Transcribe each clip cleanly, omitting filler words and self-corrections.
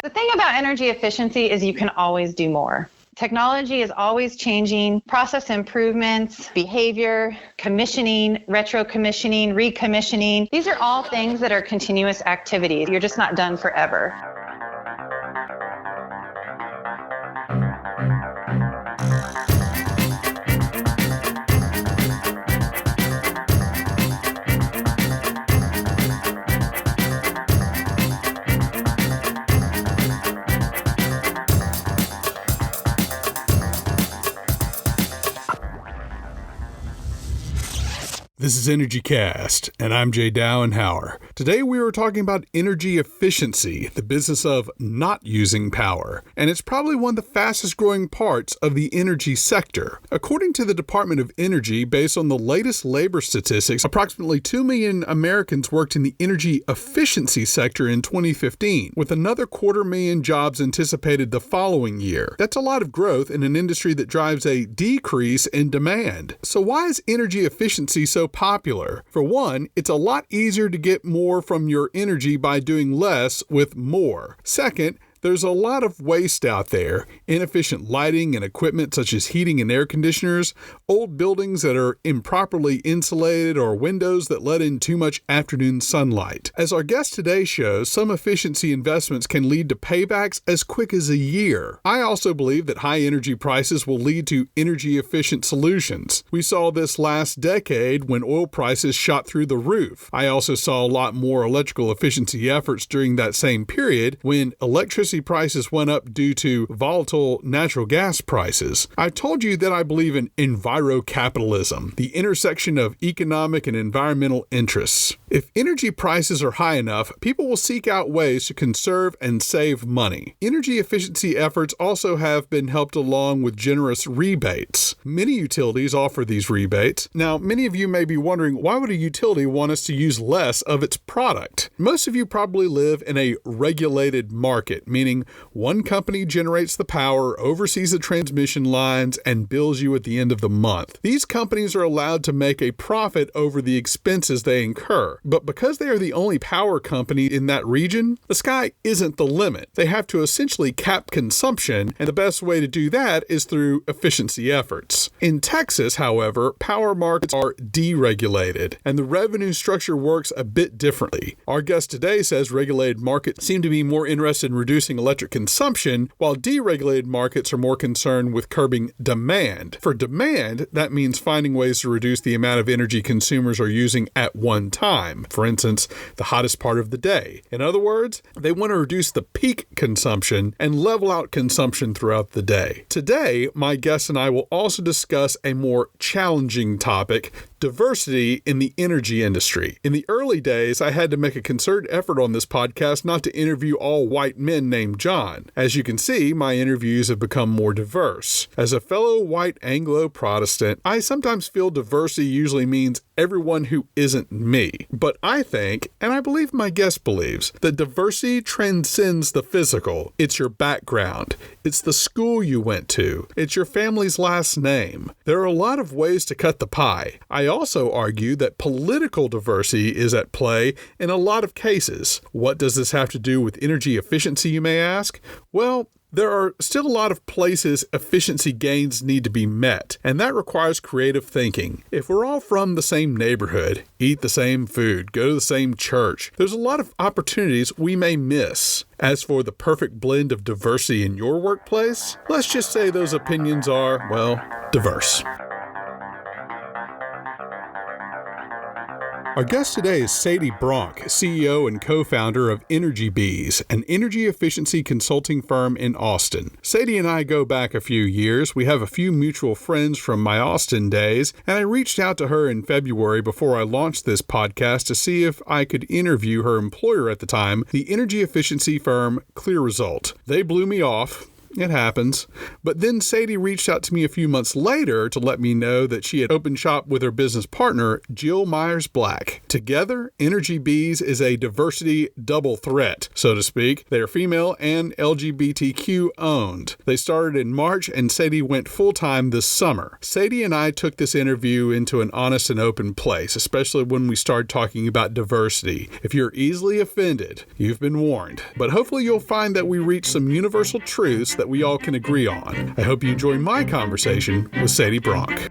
The thing about energy efficiency is you can always do more. Technology is always changing, process improvements, behavior, commissioning, retro-commissioning, recommissioning. These are all things that are continuous activities. You're just not done forever. This is Energy Cast, and I'm Jay Dowenhauer. Today we are talking about energy efficiency, the business of not using power, and it's probably one of the fastest growing parts of the energy sector. According to the Department of Energy, based on the latest labor statistics, approximately 2 million Americans worked in the energy efficiency sector in 2015, with another 250,000 jobs anticipated the following year. That's a lot of growth in an industry that drives a decrease in demand. So why is energy efficiency so popular? For one, it's a lot easier to get more from your energy by doing less with more. Second, there's a lot of waste out there. Inefficient lighting and equipment such as heating and air conditioners, old buildings that are improperly insulated, or windows that let in too much afternoon sunlight. As our guest today shows, some efficiency investments can lead to paybacks as quick as a year. I also believe that high energy prices will lead to energy efficient solutions. We saw this last decade when oil prices shot through the roof. I also saw a lot more electrical efficiency efforts during that same period when electricity prices went up due to volatile natural gas prices. I told you that I believe in envirocapitalism, the intersection of economic and environmental interests. If energy prices are high enough, people will seek out ways to conserve and save money. Energy efficiency efforts also have been helped along with generous rebates. Many utilities offer these rebates. Now, many of you may be wondering, why would a utility want us to use less of its product? Most of you probably live in a regulated market, meaning one company generates the power, oversees the transmission lines, and bills you at the end of the month. These companies are allowed to make a profit over the expenses they incur. But because they are the only power company in that region, the sky isn't the limit. They have to essentially cap consumption, and the best way to do that is through efficiency efforts. In Texas, however, power markets are deregulated, and the revenue structure works a bit differently. Our guest today says regulated markets seem to be more interested in reducing electric consumption, while deregulated markets are more concerned with curbing demand. For demand, that means finding ways to reduce the amount of energy consumers are using at one time. For instance, the hottest part of the day. In other words, they want to reduce the peak consumption and level out consumption throughout the day. Today, my guest and I will also discuss a more challenging topic: diversity in the energy industry. In the early days, I had to make a concerted effort on this podcast not to interview all white men named John. As you can see, my interviews have become more diverse. As a fellow white Anglo-Protestant, I sometimes feel diversity usually means everyone who isn't me. But I think, and I believe my guest believes, that diversity transcends the physical. It's your background. It's the school you went to. It's your family's last name. There are a lot of ways to cut the pie. I also argue that political diversity is at play in a lot of cases. What does this have to do with energy efficiency, you may ask? Well, there are still a lot of places efficiency gains need to be met, and that requires creative thinking. If we're all from the same neighborhood, eat the same food, go to the same church, there's a lot of opportunities we may miss. As for the perfect blend of diversity in your workplace, let's just say those opinions are, well, diverse. Our guest today is Sadie Bronk, CEO and co-founder of Energy Bees, an energy efficiency consulting firm in Austin. Sadie and I go back a few years. We have a few mutual friends from my Austin days, and I reached out to her in February before I launched this podcast to see if I could interview her employer at the time, the energy efficiency firm Clear Result. They blew me off. It happens. But then Sadie reached out to me a few months later to let me know that she had opened shop with her business partner, Jill Myers-Black. Together, Energy Bees is a diversity double threat, so to speak. They are female and LGBTQ owned. They started in March and Sadie went full-time this summer. Sadie and I took this interview into an honest and open place, especially when we started talking about diversity. If you're easily offended, you've been warned. But hopefully you'll find that we reach some universal truths that we all can agree on. I hope you enjoy my conversation with Sadie Bronk.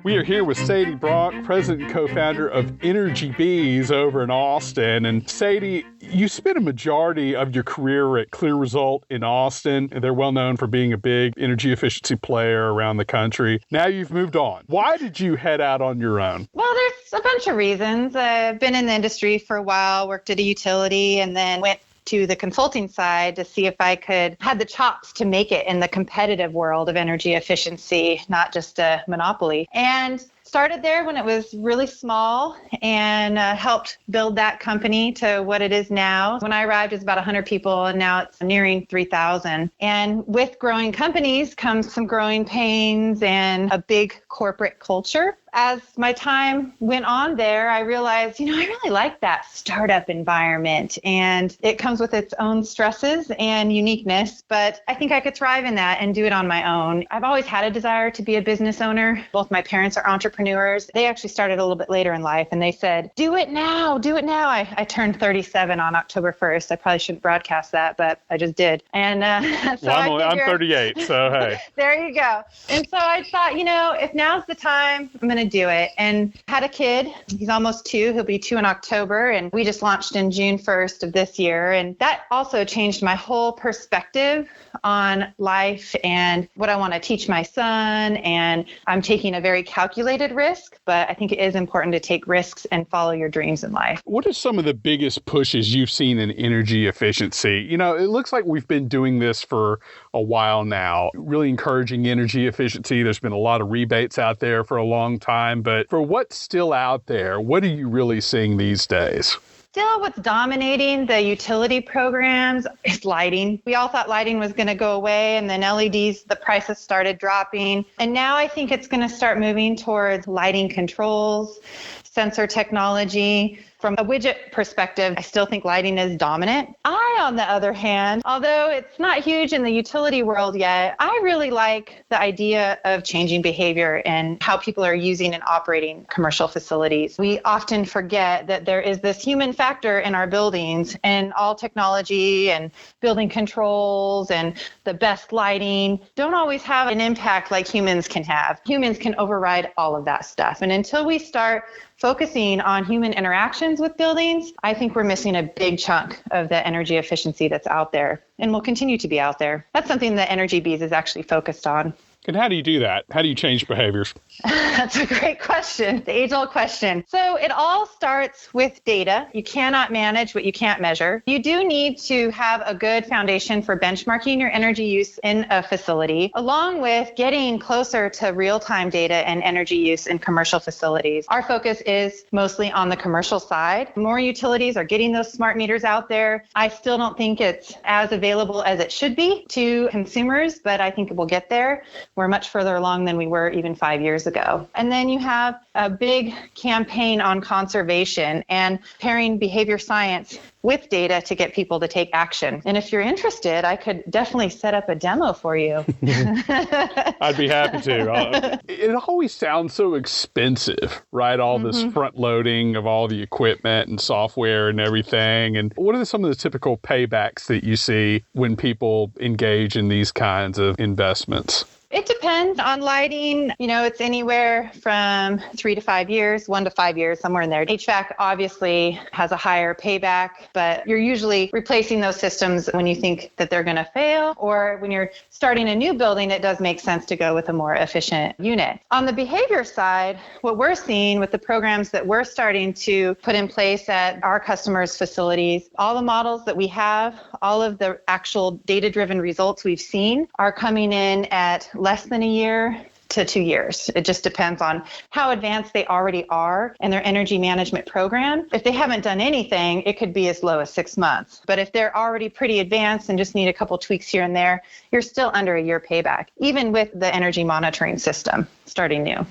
We are here with Sadie Bronk, president and co-founder of Energy Bees over in Austin. And Sadie, you spent a majority of your career at Clear Result in Austin. They're well known for being a big energy efficiency player around the country. Now you've moved on. Why did you head out on your own? Well, there's a bunch of reasons. I've been in the industry for a while, worked at a utility, and then went to the consulting side to see if I had the chops to make it in the competitive world of energy efficiency, not just a monopoly. And started there when it was really small and helped build that company to what it is now. When I arrived, it was about 100 people, and now it's nearing 3,000. And with growing companies comes some growing pains and a big corporate culture. As my time went on there, I realized, I really like that startup environment, and it comes with its own stresses and uniqueness, but I think I could thrive in that and do it on my own. I've always had a desire to be a business owner. Both my parents are entrepreneurs. They actually started a little bit later in life, and they said, do it now, do it now. I turned 37 on October 1st. I probably shouldn't broadcast that, but I just did. And I'm 38, so hey. There you go. And so I thought, if now's the time, I'm going to do it. And had a kid. He's almost 2. He'll be 2 in October. And we just launched in June 1st of this year. And that also changed my whole perspective on life and what I want to teach my son. And I'm taking a very calculated risk, but I think it is important to take risks and follow your dreams in life. What are some of the biggest pushes you've seen in energy efficiency? It looks like we've been doing this for a while now, really encouraging energy efficiency. There's been a lot of rebates out there for a long time, but for what's still out there, what are you really seeing these days? Still, what's dominating the utility programs is lighting. We all thought lighting was going to go away, and then LEDs, the prices started dropping. And now I think it's going to start moving towards lighting controls, sensor technology. From a widget perspective, I still think lighting is dominant. I, on the other hand, although it's not huge in the utility world yet, I really like the idea of changing behavior and how people are using and operating commercial facilities. We often forget that there is this human factor in our buildings, and all technology and building controls and the best lighting don't always have an impact like humans can have. Humans can override all of that stuff. And until we start focusing on human interactions with buildings, I think we're missing a big chunk of the energy efficiency that's out there and will continue to be out there. That's something that Energy Bees is actually focused on. And how do you do that? How do you change behaviors? That's a great question. The age-old question. So it all starts with data. You cannot manage what you can't measure. You do need to have a good foundation for benchmarking your energy use in a facility, along with getting closer to real-time data and energy use in commercial facilities. Our focus is mostly on the commercial side. More utilities are getting those smart meters out there. I still don't think it's as available as it should be to consumers, but I think it will get there. We're much further along than we were even 5 years ago. And then you have a big campaign on conservation and pairing behavior science with data to get people to take action. And if you're interested, I could definitely set up a demo for you. I'd be happy to. It always sounds so expensive, right? All this front loading of all the equipment and software and everything. And what are some of the typical paybacks that you see when people engage in these kinds of investments? It depends on lighting. It's anywhere from 3 to 5 years, 1 to 5 years, somewhere in there. HVAC obviously has a higher payback, but you're usually replacing those systems when you think that they're going to fail, or when you're starting a new building, it does make sense to go with a more efficient unit. On the behavior side, what we're seeing with the programs that we're starting to put in place at our customers' facilities, all the models that we have, all of the actual data-driven results we've seen are coming in at less than a year to 2 years. It just depends on how advanced they already are in their energy management program. If they haven't done anything, it could be as low as 6 months. But if they're already pretty advanced and just need a couple tweaks here and there, you're still under a year payback, even with the energy monitoring system starting new.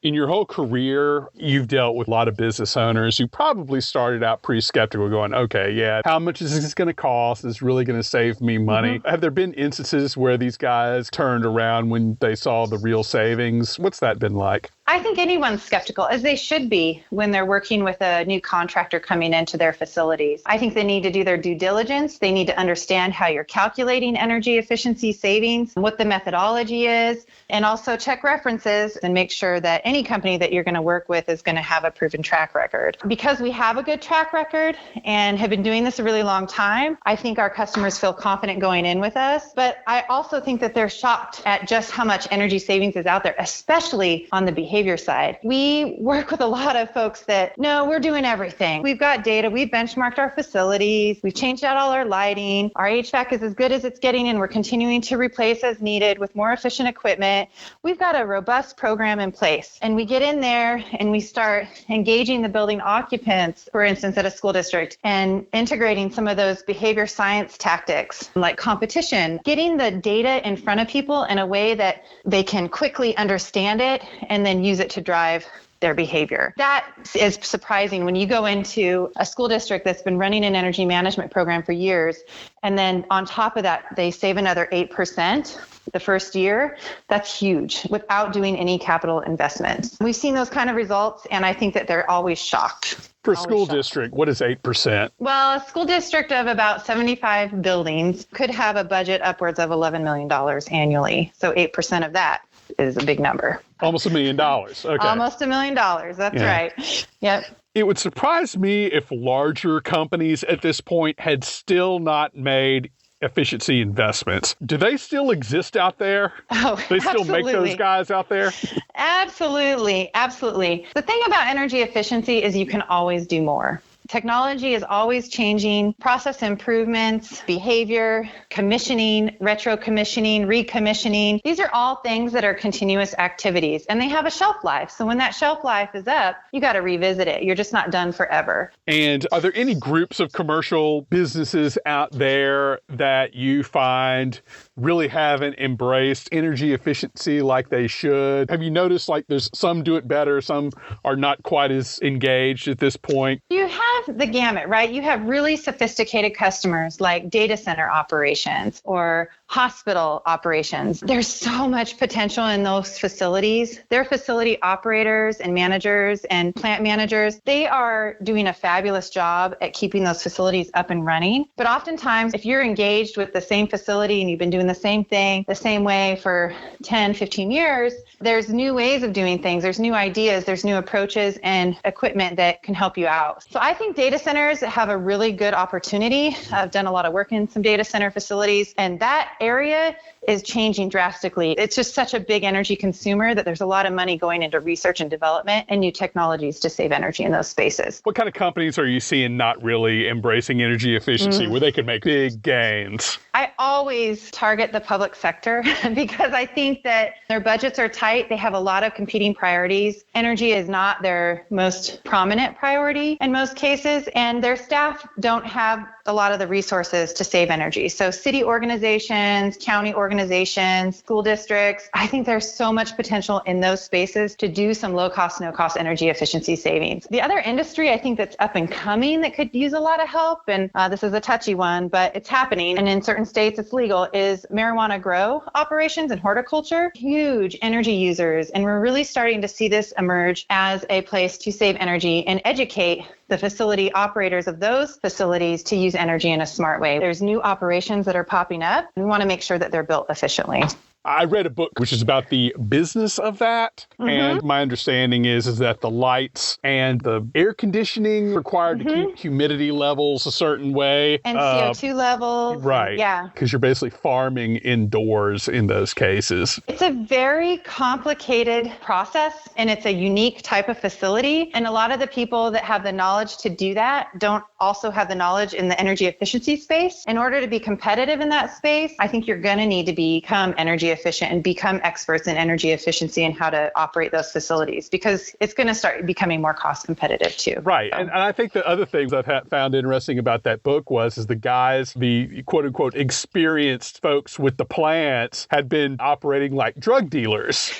In your whole career, you've dealt with a lot of business owners who probably started out pretty skeptical, going, okay, yeah, how much is this going to cost? Is this really going to save me money? Have there been instances where these guys turned around when they saw the real savings? What's that been like? I think anyone's skeptical, as they should be when they're working with a new contractor coming into their facilities. I think they need to do their due diligence. They need to understand how you're calculating energy efficiency savings, what the methodology is, and also check references and make sure that any company that you're going to work with is going to have a proven track record. Because we have a good track record and have been doing this a really long time, I think our customers feel confident going in with us. But I also think that they're shocked at just how much energy savings is out there, especially on the behavior side. We work with a lot of folks that, no, we're doing everything. We've got data. We've benchmarked our facilities. We've changed out all our lighting. Our HVAC is as good as it's getting, and we're continuing to replace as needed with more efficient equipment. We've got a robust program in place. And we get in there and we start engaging the building occupants, for instance, at a school district, and integrating some of those behavior science tactics like competition, getting the data in front of people in a way that they can quickly understand it and then use it to drive their behavior. That is surprising when you go into a school district that's been running an energy management program for years, and then on top of that, they save another 8% the first year. That's huge without doing any capital investments. We've seen those kind of results, and I think that they're always shocked. For a school district, what is 8%? Well, a school district of about 75 buildings could have a budget upwards of $11 million annually. So 8% of that is a big number. Almost $1 million. Okay. Almost $1 million. That's right. Yep. It would surprise me if larger companies at this point had still not made efficiency investments. Do they still exist out there? Oh, they still absolutely. make those guys out there? Absolutely. Absolutely. The thing about energy efficiency is you can always do more. Technology is always changing. Process improvements, behavior, commissioning, retro commissioning, recommissioning. These are all things that are continuous activities, and they have a shelf life. So when that shelf life is up, you got to revisit it. You're just not done forever. And are there any groups of commercial businesses out there that you find really haven't embraced energy efficiency like they should? Have you noticed like there's some do it better, some are not quite as engaged at this point? You have the gamut, right? You have really sophisticated customers like data center operations or hospital operations. There's so much potential in those facilities. Their facility operators and managers and plant managers, they are doing a fabulous job at keeping those facilities up and running. But oftentimes, if you're engaged with the same facility and you've been doing the same thing the same way for 10, 15 years, there's new ways of doing things. There's new ideas, there's new approaches and equipment that can help you out. So I think data centers have a really good opportunity. I've done a lot of work in some data center facilities, and that area is changing drastically. It's just such a big energy consumer that there's a lot of money going into research and development and new technologies to save energy in those spaces. What kind of companies are you seeing not really embracing energy efficiency where they could make big gains? I always target the public sector because I think that their budgets are tight. They have a lot of competing priorities. Energy is not their most prominent priority in most cases, and their staff don't have a lot of the resources to save energy. So city organizations, county organizations, school districts, I think there's so much potential in those spaces to do some low cost, no cost energy efficiency savings. The other industry I think that's up and coming that could use a lot of help, and this is a touchy one, but it's happening, and in certain states it's legal, is marijuana grow operations and horticulture. Huge energy users, and we're really starting to see this emerge as a place to save energy and educate the facility operators of those facilities to use energy in a smart way. There's new operations that are popping up. We want to make sure that they're built efficiently. I read a book which is about the business of that. And my understanding is that the lights and the air conditioning required to keep humidity levels a certain way. And CO2 levels. Right. Yeah. Because you're basically farming indoors in those cases. It's a very complicated process, and it's a unique type of facility. And a lot of the people that have the knowledge to do that don't also have the knowledge in the energy efficiency space. In order to be competitive in that space, I think you're going to need to become energy efficient and become experts in energy efficiency and how to operate those facilities, because it's going to start becoming more cost competitive too. Right. And I think the other things I've found interesting about that book is the guys, the quote unquote experienced folks with the plants, had been operating like drug dealers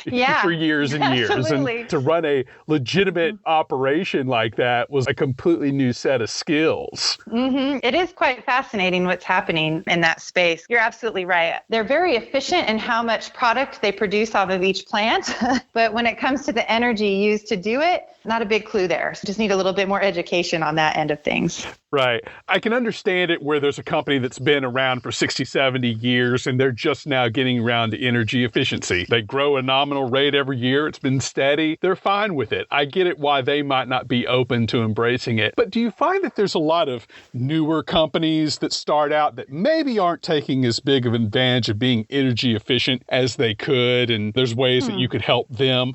for years and years. Absolutely. And to run a legitimate operation like that was a completely new set of skills. Mm-hmm. It is quite fascinating what's happening in that space. You're absolutely right. They're very efficient in how much product they produce off of each plant. But when it comes to the energy used to do it, not a big clue there. So just need a little bit more education on that end of things. Right. I can understand it where there's a company that's been around for 60, 70 years, and they're just now getting around to energy efficiency. They grow a nominal rate every year. It's been steady. They're fine with it. I get it why they might not be open to embracing it. But do you find that there's a lot of newer companies that start out that maybe aren't taking as big of an advantage of being energy efficient as they could, and there's ways that you could help them?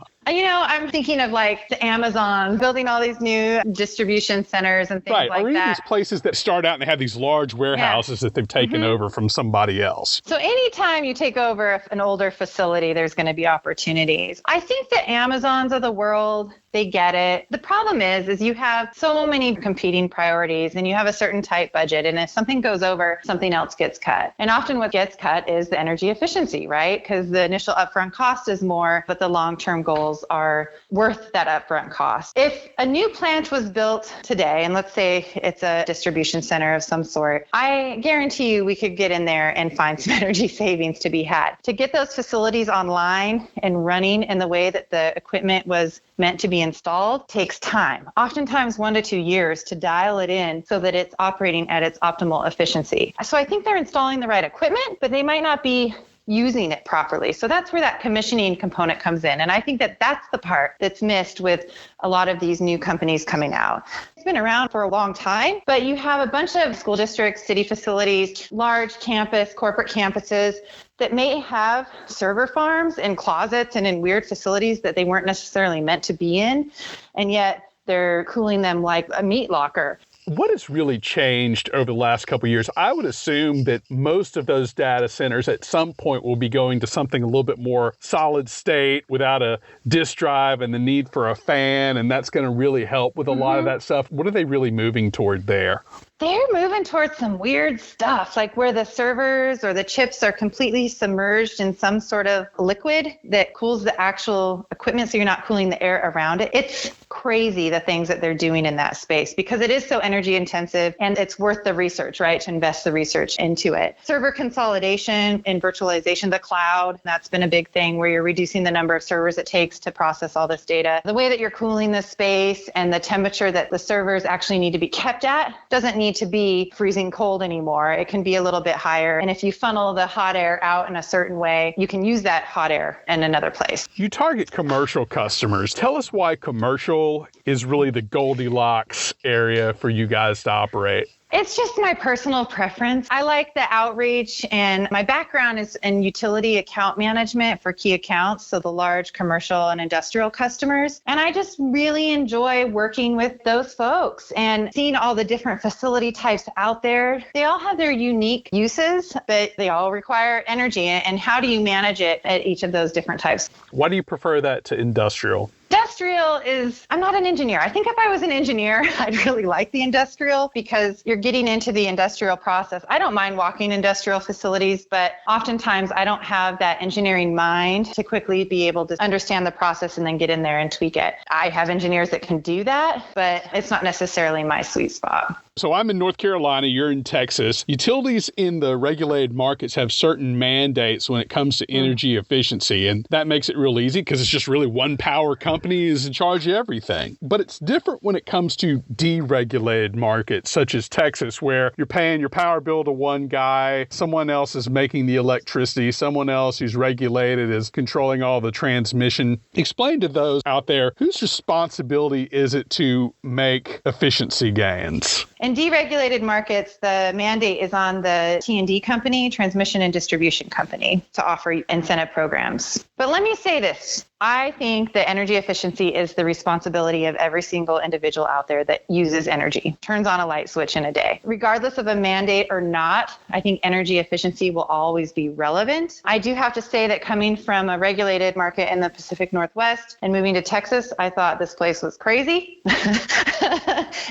I'm thinking of like the Amazon building all these new distribution centers and things like that. Right, or even these places that start out and they have these large warehouses that they've taken over from somebody else. So anytime you take over an older facility, there's going to be opportunities. I think the Amazons of the world, they get it. The problem is you have so many competing priorities and you have a certain tight budget. And if something goes over, something else gets cut. And often what gets cut is the energy efficiency, right? Because the initial upfront cost is more, but the long-term goals are worth that upfront cost. If a new plant was built today, and let's say it's a distribution center of some sort, I guarantee you we could get in there and find some energy savings to be had. To get those facilities online and running in the way that the equipment was meant to be installed takes time, oftentimes 1 to 2 years to dial it in so that it's operating at its optimal efficiency. So I think they're installing the right equipment, but they might not be using it properly. So that's where that commissioning component comes in. And I think that that's the part that's missed with a lot of these new companies coming out. It's been around for a long time, but you have a bunch of school districts, city facilities, large campus, corporate campuses that may have server farms and closets and in weird facilities that they weren't necessarily meant to be in. And yet they're cooling them like a meat locker. What has really changed over the last couple of years? I would assume that most of those data centers at some point will be going to something a little bit more solid state without a disk drive and the need for a fan, and that's going to really help with a lot of that stuff. What are they really moving toward there? They're moving towards some weird stuff, like where the servers or the chips are completely submerged in some sort of liquid that cools the actual equipment so you're not cooling the air around it. It's crazy the things that they're doing in that space because it is so energy intensive and it's worth the research, right, to invest the research into it. Server consolidation and virtualization, the cloud, that's been a big thing where you're reducing the number of servers it takes to process all this data. The way that you're cooling the space and the temperature that the servers actually need to be kept at doesn't need to be freezing cold anymore. It can be a little bit higher. And if you funnel the hot air out in a certain way, you can use that hot air in another place. You target commercial customers. Tell us why commercial is really the Goldilocks area for you guys to operate. It's just my personal preference. I like the outreach, and my background is in utility account management for key accounts, so the large commercial and industrial customers. And I just really enjoy working with those folks and seeing all the different facility types out there. They all have their unique uses, but they all require energy. And how do you manage it at each of those different types? Why do you prefer that to industrial? Industrial is, I'm not an engineer. I think if I was an engineer, I'd really like the industrial because you're getting into the industrial process. I don't mind walking industrial facilities, but oftentimes I don't have that engineering mind to quickly be able to understand the process and then get in there and tweak it. I have engineers that can do that, but it's not necessarily my sweet spot. So I'm in North Carolina, you're in Texas. Utilities in the regulated markets have certain mandates when it comes to energy efficiency, and that makes it real easy because it's just really one power company is in charge of everything. But it's different when it comes to deregulated markets, such as Texas, where you're paying your power bill to one guy, someone else is making the electricity, someone else who's regulated is controlling all the transmission. Explain to those out there, whose responsibility is it to make efficiency gains? In deregulated markets, the mandate is on the T&D company, transmission and distribution company, to offer incentive programs. But let me say this. I think that energy efficiency is the responsibility of every single individual out there that uses energy, turns on a light switch in a day. Regardless of a mandate or not, I think energy efficiency will always be relevant. I do have to say that coming from a regulated market in the Pacific Northwest and moving to Texas, I thought this place was crazy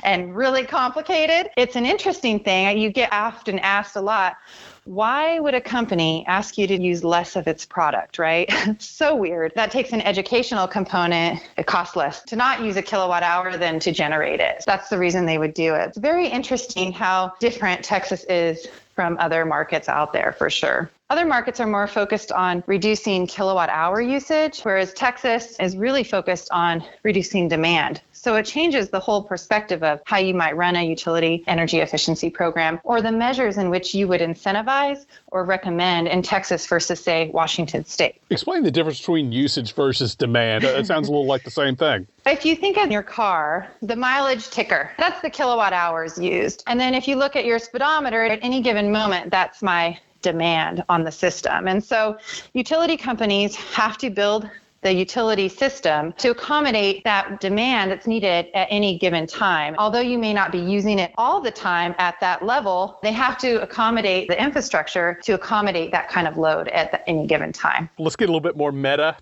and really complicated. It's an interesting thing. You get often asked a lot, why would a company ask you to use less of its product, right? So weird. That takes an educational component. It costs less to not use a kilowatt hour than to generate it. That's the reason they would do it. It's very interesting how different Texas is from other markets out there, for sure. Other markets are more focused on reducing kilowatt hour usage, whereas Texas is really focused on reducing demand. So it changes the whole perspective of how you might run a utility energy efficiency program, or the measures in which you would incentivize or recommend in Texas versus, say, Washington State. Explain the difference between usage versus demand. That sounds a little like the same thing. If you think of your car, the mileage ticker, that's the kilowatt hours used. And then if you look at your speedometer, at any given moment, that's my demand on the system. And so utility companies have to build the utility system to accommodate that demand that's needed at any given time. Although you may not be using it all the time at that level, they have to accommodate the infrastructure to accommodate that kind of load at any given time. Let's get a little bit more meta.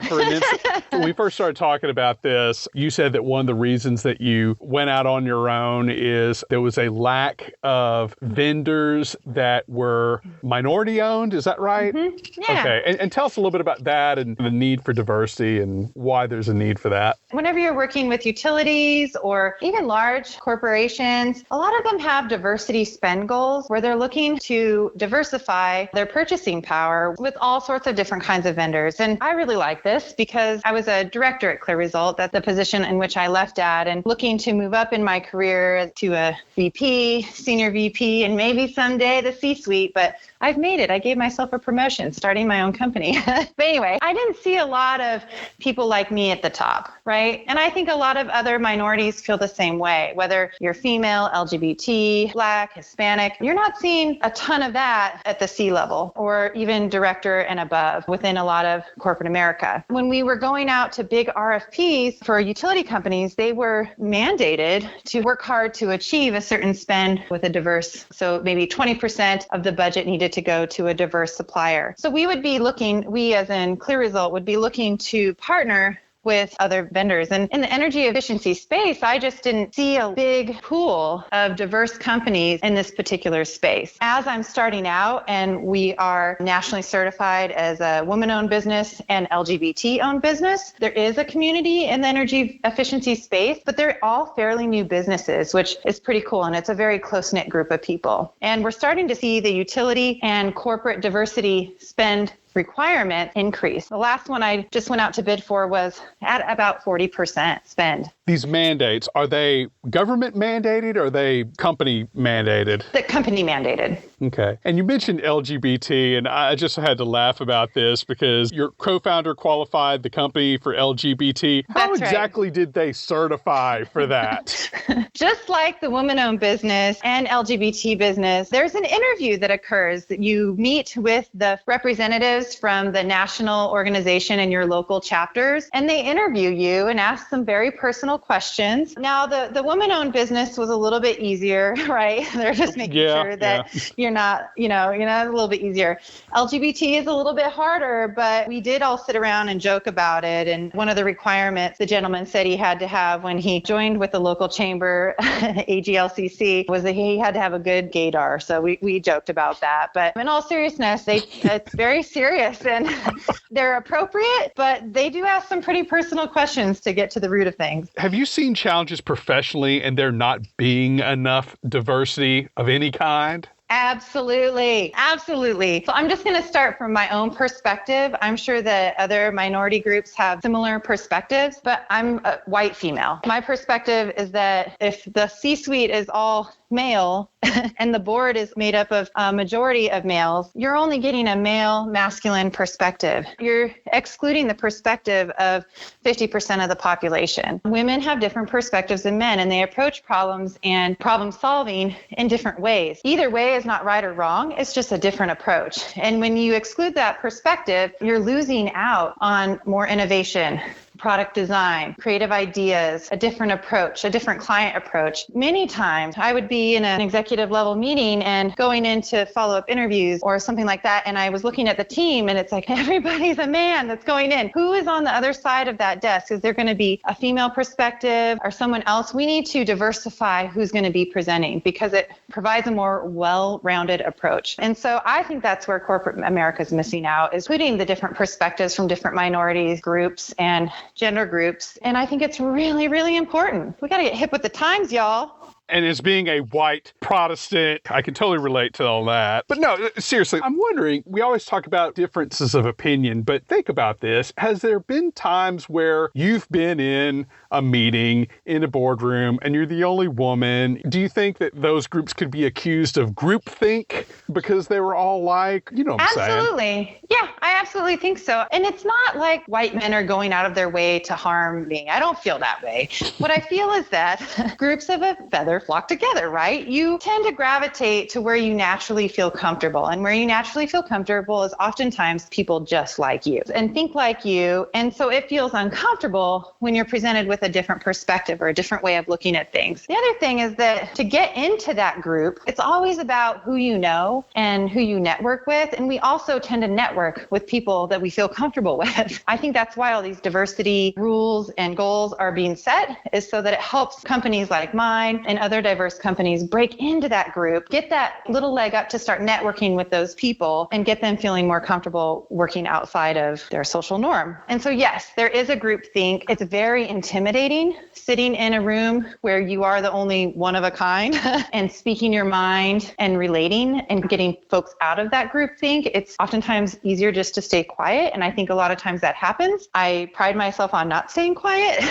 For an instant, when we first started talking about this, you said that one of the reasons that you went out on your own is there was a lack of vendors that were minority owned. Is that right? Mm-hmm. Yeah. Okay. And tell us a little bit about that and the need for diversity and why there's a need for that. Whenever you're working with utilities or even large corporations, a lot of them have diversity spend goals where they're looking to diversify their purchasing power with all sorts of different kinds of vendors. And I really like this because I was a director at Clear Result. That's the position in which I left at, and looking to move up in my career to a VP, senior VP, and maybe someday the C-suite, but I've made it. I gave myself a promotion starting my own company. But anyway, I didn't see a lot of people like me at the top, right? And I think a lot of other minorities feel the same way, whether you're female, LGBT, Black, Hispanic, you're not seeing a ton of that at the C level or even director and above within a lot of corporate America. When we were going out to big RFPs for utility companies, they were mandated to work hard to achieve a certain spend with a diverse, so maybe 20% of the budget needed to go to a diverse supplier. So we would be looking, we as in Clear Result would be looking to partner with other vendors. And in the energy efficiency space, I just didn't see a big pool of diverse companies in this particular space. As I'm starting out, and we are nationally certified as a woman-owned business and LGBT-owned business, there is a community in the energy efficiency space, but they're all fairly new businesses, which is pretty cool. And it's a very close-knit group of people. And we're starting to see the utility and corporate diversity spend requirement increase. The last one I just went out to bid for was at about 40% spend. These mandates, are they government mandated or are they company mandated? The company mandated. Okay. And you mentioned LGBT, and I just had to laugh about this because your co-founder qualified the company for LGBT. How exactly did they certify for that? Just like the woman-owned business and LGBT business, there's an interview that occurs that you meet with the representatives from the national organization and your local chapters, and they interview you and ask some very personal questions. Now, the woman-owned business was a little bit easier, right? They're just making sure that you're not a little bit easier. LGBT is a little bit harder, but we did all sit around and joke about it. And one of the requirements the gentleman said he had to have when he joined with the local chamber, AGLCC, was that he had to have a good gaydar. So we joked about that. But in all seriousness, it's very serious and they're appropriate, but they do ask some pretty personal questions to get to the root of things. Have you seen challenges professionally and there not being enough diversity of any kind? Absolutely. So I'm just going to start from my own perspective. I'm sure that other minority groups have similar perspectives, but I'm a white female. My perspective is that if the C-suite is all male and the board is made up of a majority of males, you're only getting a male masculine perspective. You're excluding the perspective of 50% of the population. Women have different perspectives than men, and they approach problems and problem solving in different ways. Either way is always not right or wrong. It's just a different approach. And when you exclude that perspective, you're losing out on more innovation, product design, creative ideas, a different approach, a different client approach. Many times I would be in an executive level meeting and going into follow-up interviews or something like that. And I was looking at the team and it's like, everybody's a man that's going in. Who is on the other side of that desk? Is there going to be a female perspective or someone else? We need to diversify who's going to be presenting because it provides a more well-rounded approach. And so I think that's where corporate America is missing out, is putting the different perspectives from different minorities, groups, and gender groups. And I think it's really, really important. We got to get hip with the times, y'all. And as being a white Protestant, I can totally relate to all that. But no, seriously, I'm wondering, we always talk about differences of opinion, but think about this. Has there been times where you've been in a meeting in a boardroom and you're the only woman? Do you think that those groups could be accused of groupthink because they were all like, you know what I'm saying? Absolutely. Yeah, I absolutely think so. And it's not like white men are going out of their way to harm me. I don't feel that way. What I feel is that groups of a feather flock together, right? You tend to gravitate to where you naturally feel comfortable. And where you naturally feel comfortable is oftentimes people just like you and think like you. And so it feels uncomfortable when you're presented with a different perspective or a different way of looking at things. The other thing is that to get into that group, it's always about who you know and who you network with. And we also tend to network with people that we feel comfortable with. I think that's why all these diversity rules and goals are being set, is so that it helps companies like mine and other diverse companies break into that group, get that little leg up to start networking with those people and get them feeling more comfortable working outside of their social norm. And so, yes, there is a group think. It's very intimidating sitting in a room where you are the only one of a kind and speaking your mind and relating and getting folks out of that group think. It's oftentimes easier just to stay quiet. And I think a lot of times that happens. I pride myself on not staying quiet,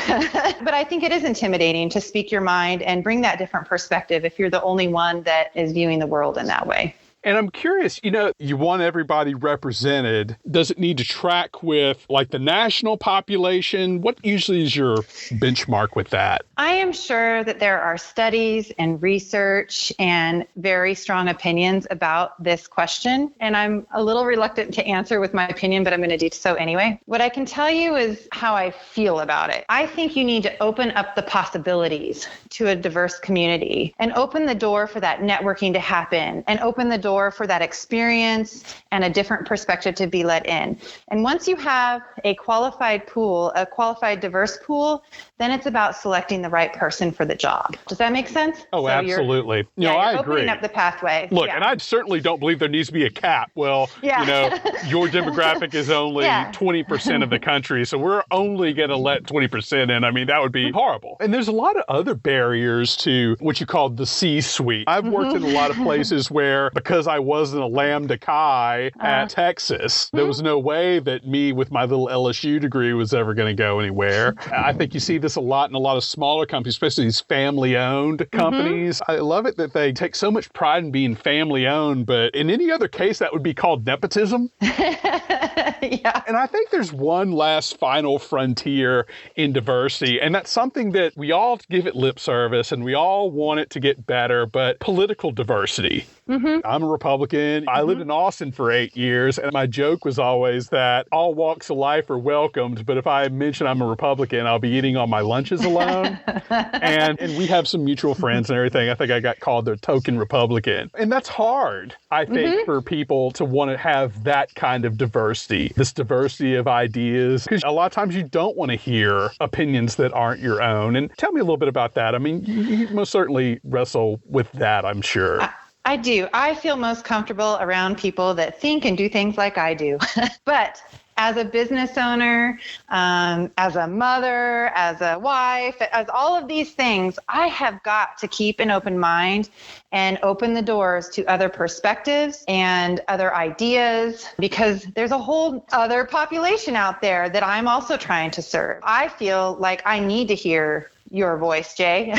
but I think it is intimidating to speak your mind and bring that different perspective if you're the only one that is viewing the world in that way. And I'm curious, you want everybody represented. Does it need to track with like the national population? What usually is your benchmark with that? I am sure that there are studies and research and very strong opinions about this question. And I'm a little reluctant to answer with my opinion, but I'm going to do so anyway. What I can tell you is how I feel about it. I think you need to open up the possibilities to a diverse community and open the door for that networking to happen and open the door for that experience and a different perspective to be let in. And once you have a qualified pool, a qualified diverse pool, then it's about selecting the right person for the job. Does that make sense? Oh, so absolutely. You're I agree. Opening up the pathway. Look, and I certainly don't believe there needs to be a cap. Well, your demographic is only 20% of the country, so we're only going to let 20% in. I mean, that would be horrible. And there's a lot of other barriers to what you call the C-suite. I've worked in a lot of places where, because I wasn't a Lambda Chi at Texas, there was no way that me with my little LSU degree was ever going to go anywhere. I think you see this a lot in a lot of smaller companies, especially these family-owned companies. I love it that they take so much pride in being family-owned, but in any other case, that would be called nepotism. And I think there's one last final frontier in diversity, and that's something that we all give it lip service and we all want it to get better, but political diversity. I'm a Republican. I lived in Austin for 8 years, and my joke was always that all walks of life are welcomed, but if I mention I'm a Republican, I'll be eating all my lunches alone. and we have some mutual friends and everything. I think I got called the token Republican. And that's hard, I think, for people to want to have that kind of diversity, this diversity of ideas, because a lot of times you don't want to hear opinions that aren't your own. And tell me a little bit about that. I mean, you most certainly wrestle with that, I'm sure. I do. I feel most comfortable around people that think and do things like I do. But as a business owner, as a mother, as a wife, as all of these things, I have got to keep an open mind and open the doors to other perspectives and other ideas, because there's a whole other population out there that I'm also trying to serve. I feel like I need to hear your voice, Jay,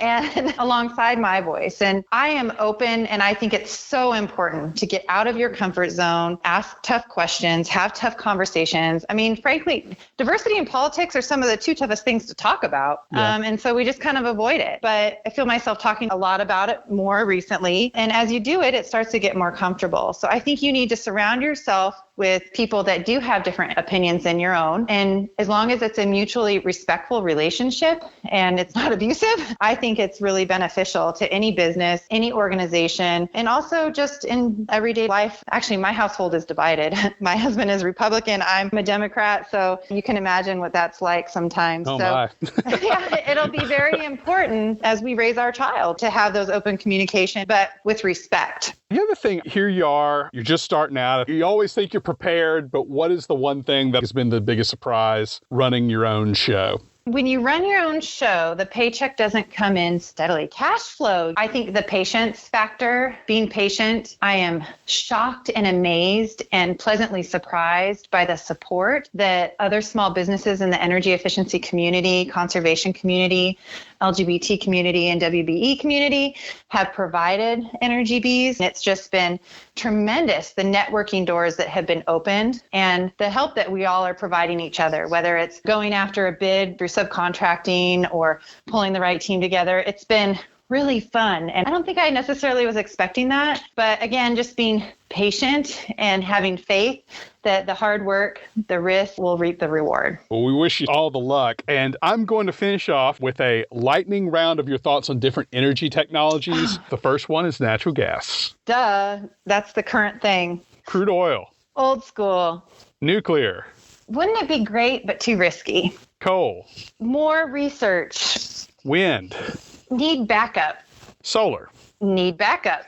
and alongside my voice. And I am open, and I think it's so important to get out of your comfort zone, ask tough questions, have tough conversations. I mean, frankly, diversity in politics are some of the two toughest things to talk about. Yeah. And so we just kind of avoid it. But I feel myself talking a lot about it more recently. And as you do it, it starts to get more comfortable. So I think you need to surround yourself with people that do have different opinions than your own. And as long as it's a mutually respectful relationship and it's not abusive, I think it's really beneficial to any business, any organization, and also just in everyday life. Actually, my household is divided. My husband is Republican. I'm a Democrat. So you can imagine what that's like sometimes. Oh, so my. yeah, it'll be very important as we raise our child to have those open communication, but with respect. The other thing, here you are, you're just starting out. You always think you're prepared, but what is the one thing that has been the biggest surprise running your own show? When you run your own show, the paycheck doesn't come in steadily. Cash flow, I think the patience factor, being patient, I am shocked and amazed and pleasantly surprised by the support that other small businesses in the energy efficiency community, conservation community, LGBT community, and WBE community have provided Energy Bees. It's just been tremendous, the networking doors that have been opened and the help that we all are providing each other, whether it's going after a bid through subcontracting or pulling the right team together. It's been really fun. And I don't think I necessarily was expecting that. But again, just being patient and having faith that the hard work, the risk will reap the reward. Well, we wish you all the luck. And I'm going to finish off with a lightning round of your thoughts on different energy technologies. The first one is natural gas. Duh, that's the current thing. Crude oil. Old school. Nuclear. Wouldn't it be great, but too risky? Coal. More research. Wind. Need backup. Solar. Need backup.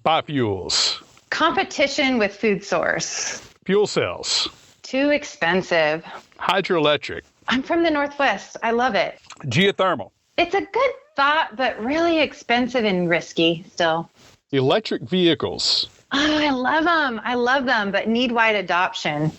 Biofuels. Competition with food source. Fuel cells. Too expensive. Hydroelectric. I'm from the Northwest. I love it. Geothermal. It's a good thought, but really expensive and risky still. Electric vehicles. Oh, I love them. I love them, but need wide adoption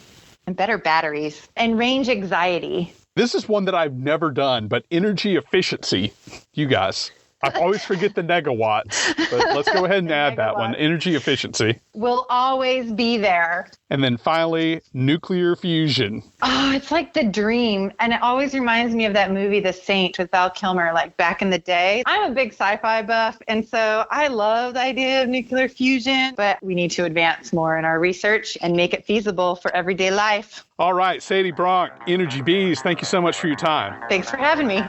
and better batteries and range anxiety. This is one that I've never done, but energy efficiency. You guys, I always forget the negawatts, but let's go ahead and add that one. Energy efficiency. Will always be there. And then finally, nuclear fusion. Oh, it's like the dream. And it always reminds me of that movie, The Saint, with Val Kilmer, like back in the day. I'm a big sci-fi buff, and so I love the idea of nuclear fusion, but we need to advance more in our research and make it feasible for everyday life. All right, Sadie Bronk, Energy Bees, thank you so much for your time. Thanks for having me.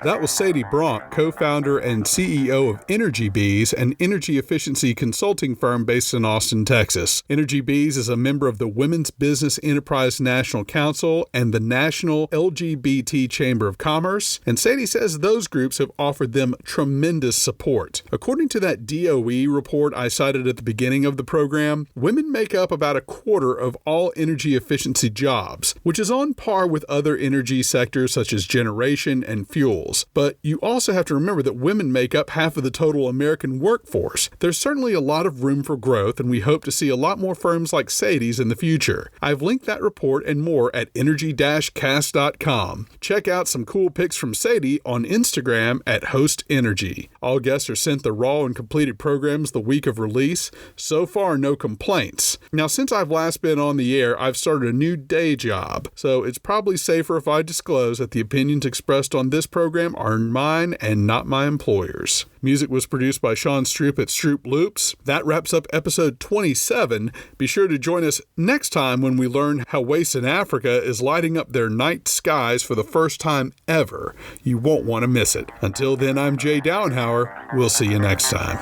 That was Sadie Bronk, co-founder and CEO of Energy Bees, an energy efficiency consulting firm based in Austin, Texas. Energy Bees is a member of the Women's Business Enterprise National Council and the National LGBT Chamber of Commerce, and Sadie says those groups have offered them tremendous support. According to that DOE report I cited at the beginning of the program, women make up about a quarter of all energy efficiency jobs, which is on par with other energy sectors such as generation and fuels. But you also have to remember that women make up half of the total American workforce. There's certainly a lot of room for growth, and we hope to see a lot more firms like Sadie's in the future. I've linked that report and more at energy-cast.com. Check out some cool pics from Sadie on Instagram at HostEnergy. All guests are sent the raw and completed programs the week of release. So far, no complaints. Now, since I've last been on the air, I've started a new day job, so it's probably safer if I disclose that the opinions expressed on this program are mine and not my employer's. Music was produced by Sean Stroop at Stroop Loops. That wraps up episode 27. Be sure to join us next time when we learn how waste in Africa is lighting up their night skies for the first time ever. You won't want to miss it. Until then, I'm Jay Dowenhauer. We'll see you next time.